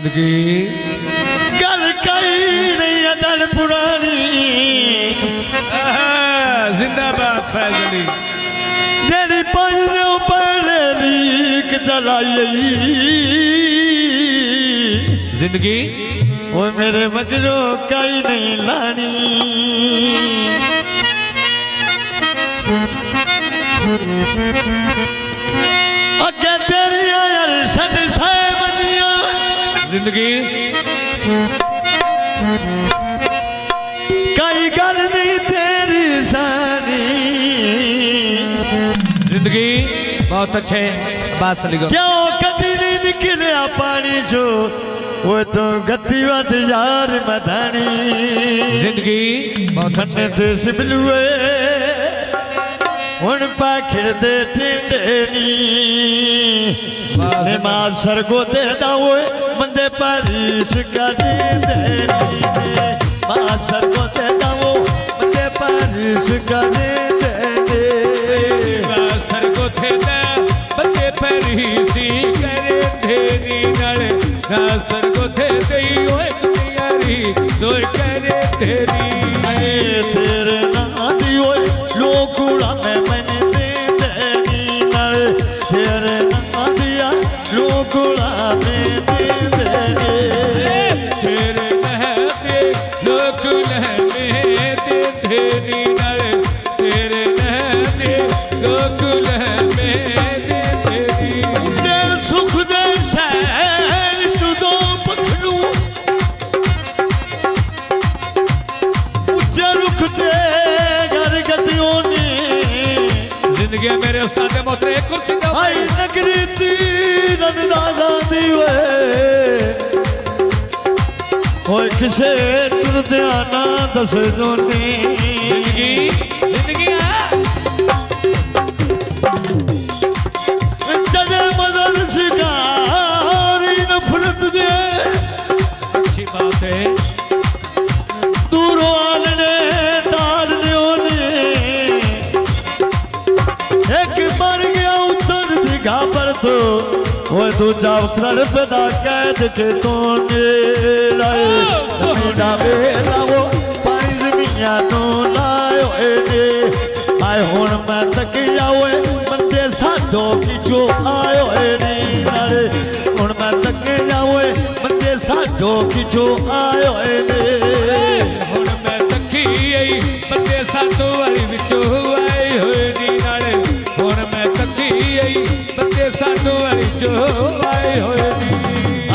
जिंदगी गल कई नहीं अदल पुरानी जिंदाबाद फैजली तेरी पैरों पर लीक जलाई जिंदगी वो मेरे मगरों कई नहीं लानी अगे तेरी यार सद से बनिया जिंदगी कई गल नहीं तेरी सानी जिंदगी बहुत अच्छे बात सली क्यों कभी नहीं निकलिया पानी जो वो तो गति वत यार मधानी जिंदगी बहुत अच्छे ते सिबलुए उन पाखिर दे टिंडेनी ने मां सरगो दे दावे बंदे पारिश का देनी मां सरगो दे दावो बंदे पारिश का देनी मां सरगो दे दा बंदे पारिश करे देनी नाल मां सरगो दे दई ओए यारी सोई करे तेरी तेरे ना दी ओए लोकुड़ा में मैंने दे देनी नाल तेरे ना दिया लोकुड़ा में दे देनी तेरे नहते लोकुड़ा में दे देनी नाल तेरे नहते लोकुड़ा में दे देनी दे सुख दे शहर तू दो पखलू उच्चे रुख दे घर गतियों ने जिंदगी मेरे उस्ताद मोहतरे कुर्सी दो आई नगरी तीन नादा दी वे ओए किसे तुरदिया ना दस दोनी जिंदगी जने मदन शिकारी नफरत दे अच्छी बात है दूरों आलने तार ने एक मर गया उत्तर दिखा पर तो वो दूजा कर पैदा कैद के तो लाए मेरा बेला वो पानी जमीया तो लायो ने आए हुन मैं तक जावे बंदे साधो की जो आयो ने नाले हुन मैं तक जावे बंदे साधो की जो आयो ने हुन मैं तकी आई बंदे साधो वाली विचों आए होए नी नाले हुन मैं तकी आई बंदे साधो वाली चो आए होए नी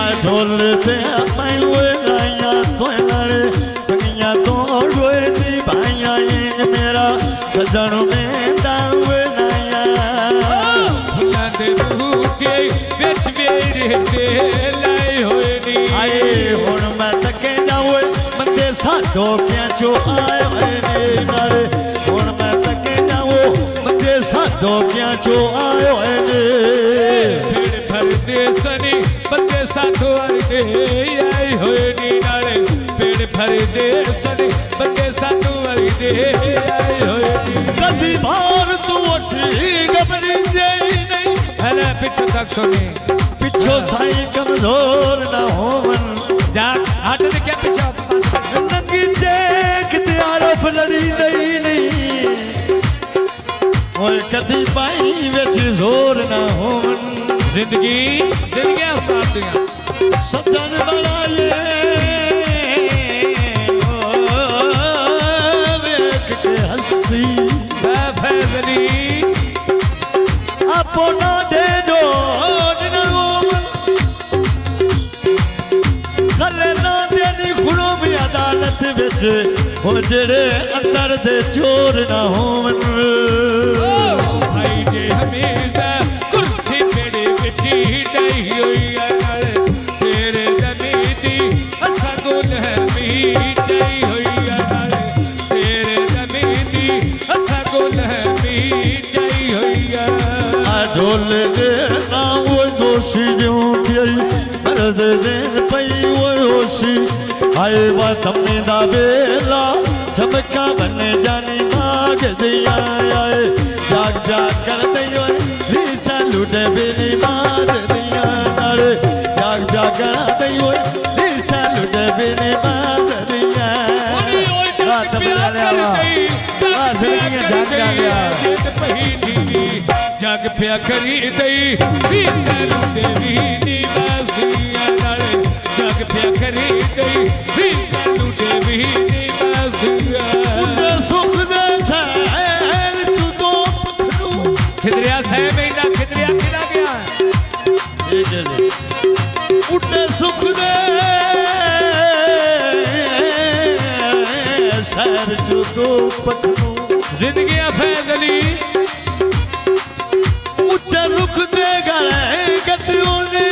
आ ढोल ते मैं वे लाया तो नाले तंगिया तो रोए नी भाइया ये मेरा सजन में दावे नाया फुल्लां दे बूटे विच मेरे ते लाए होए नी आए हुन मैं तके जावे बंदे साधो क्या जो आए ने नाले हुन मैं तके जावो बंदे साधो क्या जो आए ने फिर भर दे सनी बंदे साधो आए आए होए नी नाले फिर भर दे सनी बंदे साधो आए आए होए नी कदी भार तू उठी गबरी जाई नहीं हला पिछो तक सुनी पिछो साई कमजोर ना होवन जा हट दे क्या पिछो नंगी देख त्यारफ लड़ी नहीं ओए कदी पाई विच जोर ना होवन जिंदगी उस्ताद दियां सजन वाला ये वेख के हंसती फैजली अपना दे दो गले ना देनी खुलो भी अदालत विच ओ जेड़े अंदर दे चोर ना होवन भाई जे हमेशा कुर्सी मेरे विच डाई होई नाल तेरे जमीदी असा गुल है मी चाई होई नाल तेरे जमीदी असा गुल है मी चाई होई आ ढोल दे ना वो दोषी जो आई मर्द दे पई वो होशी आए वा तमे दा बेला चमका बने जानी माग दिया आए जाग जाग कर दियो रीसा लुटे बिनी मार दिया नाले जाग जाग कर दियो ਗਿਆ ਜਿੱਦ ਪਈ ਜੀਵੀ ਜਗ ਪਿਆ ਕਰੀ ਦਈ ਵੀ ਸਲੂਟੇ ਵੀ ਨੀ ਵਸਦੀਆਂ ਨਾਲੇ ਜਗ ਪਿਆ ਕਰੀ ਦਈ ਵੀ ਸਲੂਟੇ ਵੀ ਨੀ ਵਸਦੀਆਂ ਉੱਡੇ ਸੁਖ ਦੇ ਸ਼ਹਿਰ ਤੂੰ ਦੋ ਪਖਰੂ ਖਿਦਰਿਆ ਸਾਹਿਬ ਇਹਨਾਂ ਖਿਦਰਿਆ ਕਿਹੜਾ ਗਿਆ ਉੱਡੇ ਸੁਖ ਦੇ ਸ਼ਹਿਰ ਤੂੰ ਦੋ ਪਖਰੂ जिंदगी फैजली ਉੱਚੇ ਰੁੱਖ ਦੇ ਗਲੇ ਗੱਤਿਓਂ ਨੇ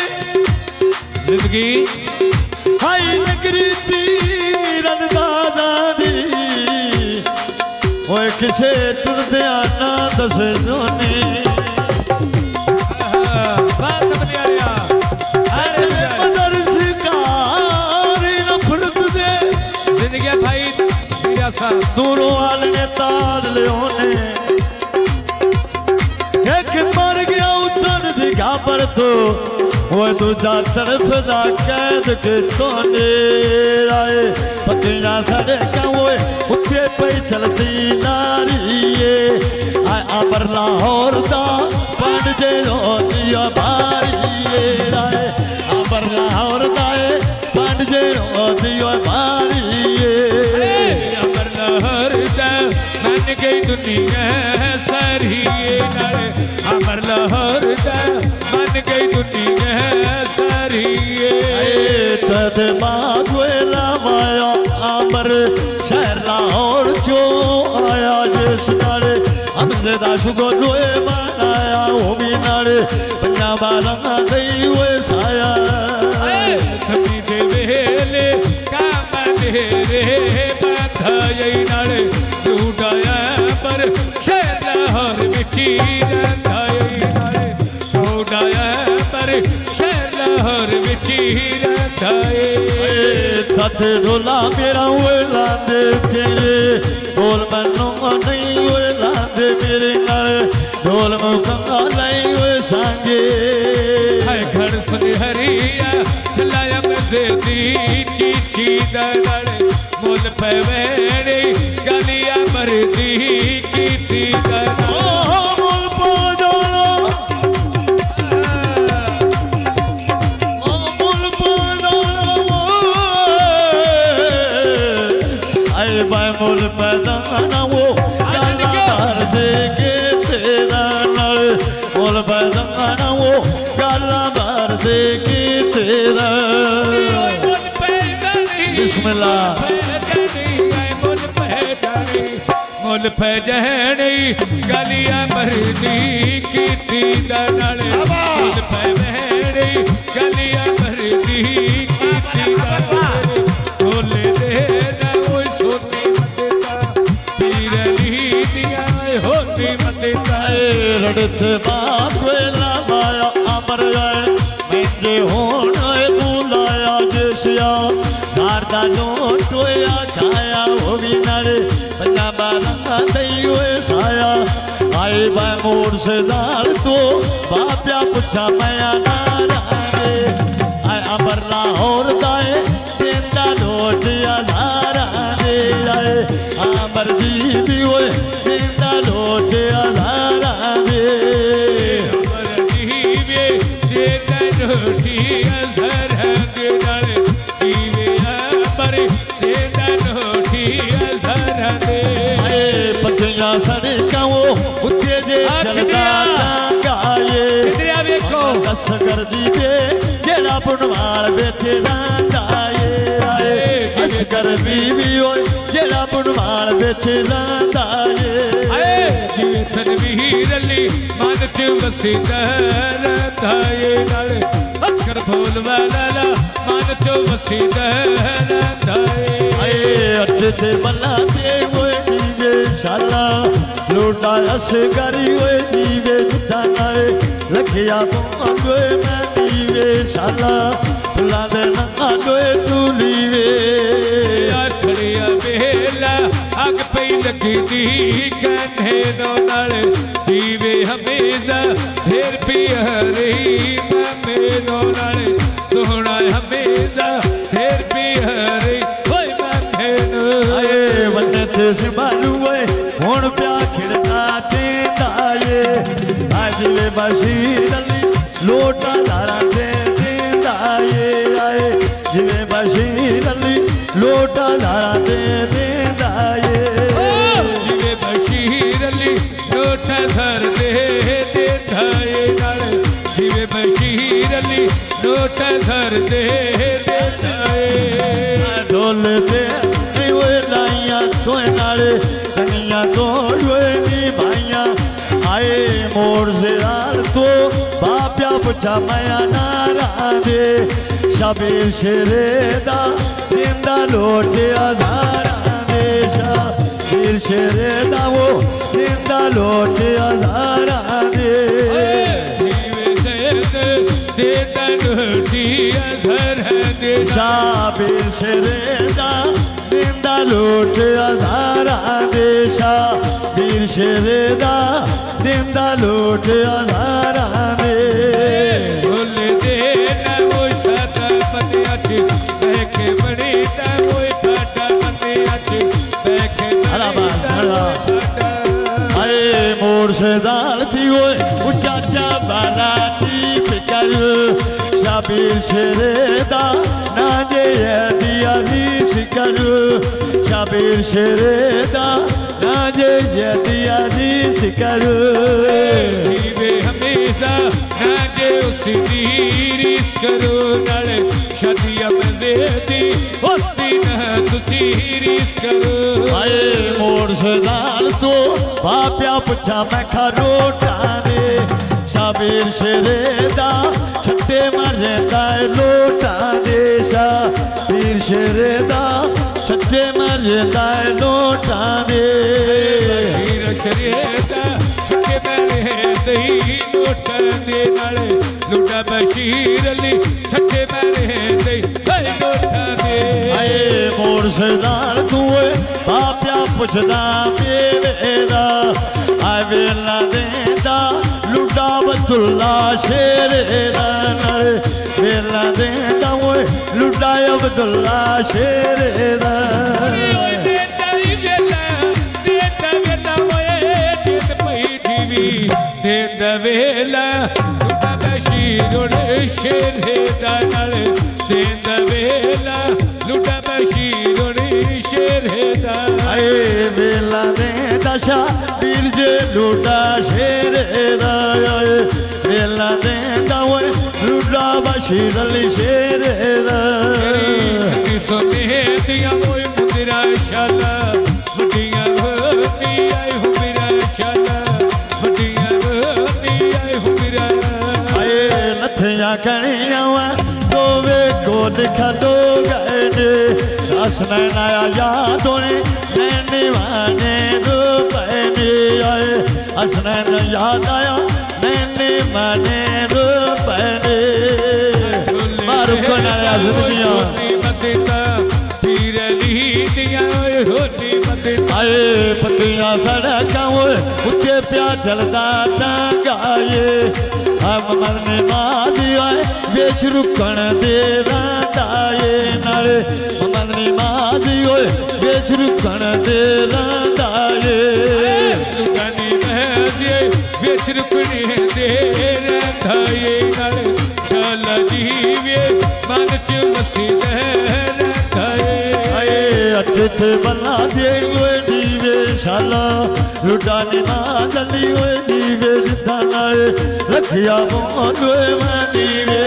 जिंदगी ਹਾਈ ਨਗਰੀ ਤੀਰਨ ਦਾਦਾ ਦੀ ਓਏ ਕਿਸੇ ਤੁਰਦਿਆਂ ਨਾ ਦੱਸੇ ਜੋਨੇ बात बनिया ਮਦਰ ਸ਼ਿਕਾਰੀ ਨਫ਼ਰਤ ਦੇ जिंदगी भाई मेरा सा ਦੂਰੋਂ ਆਲ ਨੇ ਤਾੜ ਲਿਓਨੇ ਇੱਕ ਮਰ ਗਿਆ ਉਤਰ ਦੀ ਗਾਬਰ ਤੋਂ ਓਏ ਦੂਜਾ ਤਰਫਦਾ ਕੈਦ ਕੇ ਤੋਨੇ ਰਾਏ ਪੱਕੀਆਂ ਸੜਕਾਂ ਓਏ ਉੱਤੇ ਪਈ ਚਲਦੀ ਨਾਰੀਏ ਆ ਅਮਰ ਲਾਹੌਰ ਦਾ ਪੰਡ ਜੇ ਰੋਟੀਆਂ ਬਾਰੀਏ ਰਾਏ ਅਮਰ ਲਾਹੌਰ ਦਾ ਏ ਪੰਡ ਜੇ ਰੋਟੀਆਂ ਬਾਰੀਏ अमर लहर दा मन गई दुनिया सारी नाले अमर लहर दा मन गई दुनिया सारी तद मागवेला माया अमर शहर लाहौर चो आया जिस नाले हमने दा शुगो लोए मनाया वो भी नाले पंजाब लंगा दई वे साया थमी दे वेले काम तेरे बाधाई नाले लूटाया पर शहर लाहौर विची रंधाई नाले लूटाया पर शहर लाहौर विची रंधाई तद रोला मेरा वे लांदे तेरे बोल मनो नहीं वे लांदे मेरे नाले ढोल मुकंगा नहीं वे सांगे हाय घर सुनहरिया चलाया मजे दी चीची दनाले मुल पवेड़े गलिया मरदी कीती दनाले बोल पाजाना बोल पाजाना आए बाय मुल पैदाना वो गाना भर दे के तेरा नल मुल पैदाना वो गाना भर दे के तेरा बिस्मिल्लाह मुल पजहनी गलिया मरदी कीती दनाले मुल पवेड़े गलिया मरदी कीती दनाले ढोले दे ना ओए सोती मददा पीर अली दिया होती मददा रड़त बात वेला माया अमर आए मेंजे होण तू लाया जिसिया सारदा नोट होया खाया वो भी नाले पंजाबा लंगा दई हुए साया आए बाय मोड़ से दाल तो बाप्या पुछा मैं नाराने आए अमर लाहौर दाए देंदा नोट हज़ारा दे आए अमर जी भी हुए देंदा नोट हज़ारा दे अमर जीवे दे नोटी असर के नाले जीवे अमर दे नोटी असर दे पतिया सड़का वो उत्ते जे चलता गाए किधरिया देखो दस कर दीवे जेड़ा पुनवाल बेचे दाए आए असकर बीवी होए जेड़ा पुनवाल बेचे दाए आए जिवे तनवीर अली मन च वसीदा रंधाए नाले अस्कर बोल वाला मन च वसीदा रंधाए आए अट्टे ते बल्ला दे होए दीवे शाला लूटा असकरी होए दीवे जुटा नाए लखिया बोए मैं दीवे शाला फुला दे नंगा दोए तूलीवे आसड़िया बेला अग पई लगी दी कन्हे नो नाल जीवे हमेशा ढेर पियरी ममे नो नाल सोहना हमेशा ढेर पियरी होय ममे नो आए वन्ने ते सिमारू होए हुण प्या खिड़ना ਬਸ਼ੀਰ ਅਲੀ ਲੋਟਾ ਲਾਰਾ ਦੇ ਦਿੰਦਾ ਏ ਆਏ ਜਿਵੇਂ ਬਸ਼ੀਰ ਅਲੀ ਲੋਟਾ ਲਾਰਾ ਦੇ ਦਿੰਦਾ ਏ ਜਿਵੇਂ ਬਸ਼ੀਰ ਅਲੀ ਲੋਟਾ ਧਰ ਦੇ ਦਿੰਦਾ ਏ ਨਾਲ ਜਿਵੇਂ ਬਸ਼ੀਰ ਅਲੀ ਲੋਟਾ ਧਰ ਦੇ ਦਿੰਦਾ ਏ ਢੋਲਦੇ ਓਏ ਲਾਈਆਂ ਤੋਏ ਨਾਲੇ ਤੰਗੀਆਂ ਤੋੜੋਏ ਨੀ ਭਾਈਆਂ ਆਏ ਮੋੜ ਜ਼ਰਾਲ ਤੋਂ ਬਾਪਿਆ ਪੁੱਛਾ ਮੈਂ ਨਾਰਾਂ ਦੇ ਸ਼ਬੀਰ ਸ਼ੇਰੇ ਦਾ ਦਿੰਦਾ ਲੋਟੇ ਹਜ਼ਾਰਾਂ ਦੇ ਸ਼ਬੀਰ ਸ਼ੇਰੇ ਦਾ ਉਹ ਦਿੰਦਾ ਲੋਟੇ ਹਜ਼ਾਰਾਂ ਦੇ ਜਿਵੇਂ ਜ਼ੈਦ ਦਿੰਦਾ ਲੋਟੇ ਹਜ਼ਾਰਾਂ ਦੇ ਸ਼ਬੀਰ ਸ਼ੇਰੇ ਦਾ ਦਿੰਦਾ ਲੋਟੇ ਹਜ਼ਾਰਾਂ ਦੇ ਸ਼ਬੀਰ ਸ਼ੇਰੇ ਦਾ ਦਿੰਦਾ ਲੋਟੇ ਹਜ਼ਾਰਾਂ ਦੇ ਢੋਲਦੇ ਨਾ ਉਹ ਸਾਦਾ ਪਤਿਆਂ ਚ ਬਹਿ ਕੇ ਬਣੀ ਤਾਂ ਉਹ ਸਾਡਾ ਪਤਿਆਂ ਚ ਬਹਿ ਕੇ ਆਏ ਮੋੜ ਸਰਦਾਰ ਥੀ ਓਏ ਉਚਾਚਾ ਬਾਲਾ ਦੀ ਫਿਕਰ ਸ਼ਬੀਰ ਸ਼ੇਰੇ ਦਾ ਨਾ ਜੇ ਦਿਆ ਦੀ ਸਿਕਰ ਸ਼ਬੀਰ ਸ਼ੇਰੇ ਦਾ ਨਾ ਜੇ ਦਿਆ ਦੀ ਸਿਕਰ ਜੀਵੇ ਹਮੇਸ਼ਾ ਨਾ ਜੇ ਉਸ ਦੀ ਰੀਸ ਕਰੋ ਨਾਲ ਸ਼ਾਦੀਆਂ ਮਜ਼ੇ ਦੀ ਉਸਦੀ ਨਾ ਤੁਸੀਂ ਰੀਸ ਕਰੋ ਆਏ ਮੋੜ ਸਰਦਾਰ ਤੋਂ ਬਾਪਿਆ ਪੁੱਛਾ ਮੈਂ ਖਾ ਰੋਟਾਂ ਦੇ ਸ਼ਬੀਰ ਸ਼ੇਰੇ ਦਾ ਛੱਟੇ ਮਰਦਾ ਲੋਟਾਂ ਦੇ ਸ਼ਬੀਰ ਸ਼ੇਰੇ ਦਾ ਛੱਟੇ ਮਰਦਾ ਲੋਟਾਂ ਦੇ ਸ਼ੀਰ ਸ਼ਰੀਏ ਦਾ ਛੱਕੇ ਮੇਰੇ ਦਈ ਲੋਟਾਂ ਦੇ ਨਾਲ ਲੁੱਟਾ ਬਸ਼ੀਰ ਅਲੀ ਛੱਕੇ ਮੇਰੇ ਦਈ ਲੋਟਾਂ ਦੇ ਆਏ ਮੋੜ ਸਰਦਾਰ ਤੂੰ ਓਏ ਬਾਪਿਆ ਪੁੱਛਦਾ ਮੇਵੇ ਦਾ ਆਏ ਵੇਲਾ ਦੇਦਾ ਲੁੱਟਾ ਅਬਦੁੱਲਾ ਸ਼ੇਰੇ ਦਾ ਨਾਲ ਵੇਲਾ ਦੇਦਾ ਓਏ ਲੁੱਟਾ ਅਬਦੁੱਲਾ ਸ਼ੇਰੇ ਦਾ ਦੇਂਦਾ ਵੇਲਾ ਲੁੱਟਾ ਬਸ਼ੀਰ ਸ਼ੇਰੇ ਦਾ ਨਾਲ ਦੇਂਦਾ ਵੇਲਾ ਲੁੱਟਾ ਬਸ਼ੀਰ ਸ਼ੇਰੇ ਦਾ ਆਏ ਵੇਲਾ ਦੇਦਾ ਸ਼ਬੀਰ ਜੇ ਲੁੱਟਾ ਸ਼ੇਰੇ ਦਾ ਆਏ ਵੇਲਾ ਦੇਦਾ ਓਏ ਲੁੱਟਾ ਬਸ਼ੀਰ ਅਲੀ ਸ਼ੇਰੇ ਦਾ ਤੇਰੀ ਸੋਨੇ ਦੀਆਂ ਓਏ ਮੁੰਦਰਾ ਸ਼ਾਲਾ ਵੱਡੀਆਂ ਹੋਣੀ ਆਏ ਹੋ ਮੇਰਾ ਸ਼ਾਲਾ ਵੱਡੀਆਂ ਹੋਣੀ ਆਏ ਹੋ ਮੇਰਾ ਆਏ ਲੱਥੀਆਂ ਕਣੀਆਂ ਵਾ ਦੋਵੇ ਕੋਟ ਖੜੋ ਗਏ ਨੇ ਹਸਨ ਆਇਆ ਯਾਦ ਹੋਣੇ ਨੈਣੇ ਵਾਨੇ ਦੋ ਪੈਨੇ ਆਏ ਹਸਨ ਯਾਦ ਆਇਆ ਨੈਣੇ ਵਾਨੇ ਦੋ ਪੈਨੇ ਮਾਰੂ ਕੋਣ ਆਇਆ ਜ਼ਿੰਦਗੀਆਂ ਪੀਰ ਅਲੀ ਦੀਆਂ ਓਏ ਹੋਣੀ ਮਤੇ ਆਏ ਪੱਕੀਆਂ ਸੜਕਾਂ ਓਏ ਉੱਤੇ ਪਿਆ ਚੱਲਦਾ ਟਾਂਗਾਏ ਹਮ ਮਨ ਮੇ ਮਾਦੀ ਆਏ ਵੇਚ ਰੁਕਣ ਦੇ ਰਾਂਦਾਏ ਨਾਲੇ ਮਨ ਮੇ ਮਾਦੀ ਓਏ ਵੇਚ ਰੁਕਣ ਦੇ ਰਾਂਦਾਏ ਲੁਗਾਨੀ ਮਹਜੇ ਵੇਚ ਰੁਕਣੇ ਦੇ ਰਾਂਦਾਏ ਨਾਲੇ ਛਾਲਾ ਜੀਵੇ ਮਨ ਚ ਵਸੀਦਾ ਰਾਂਦਾਏ ਆਏ ਅੱਠ ਤੇ ਬਲਾ ਦੇ ਓਏ ਦੀਵੇ ਸ਼ਾਲਾ ਲੁੱਡਾ ਨੀ ਨਾ ਜਲੀ ਓਏ ਦੀਵੇ ਜਿੱਦਾਂ ਨਾਲੇ ਰੱਖਿਆ ਮੋਨ ਓਏ ਮੈਂ ਦੀਵੇ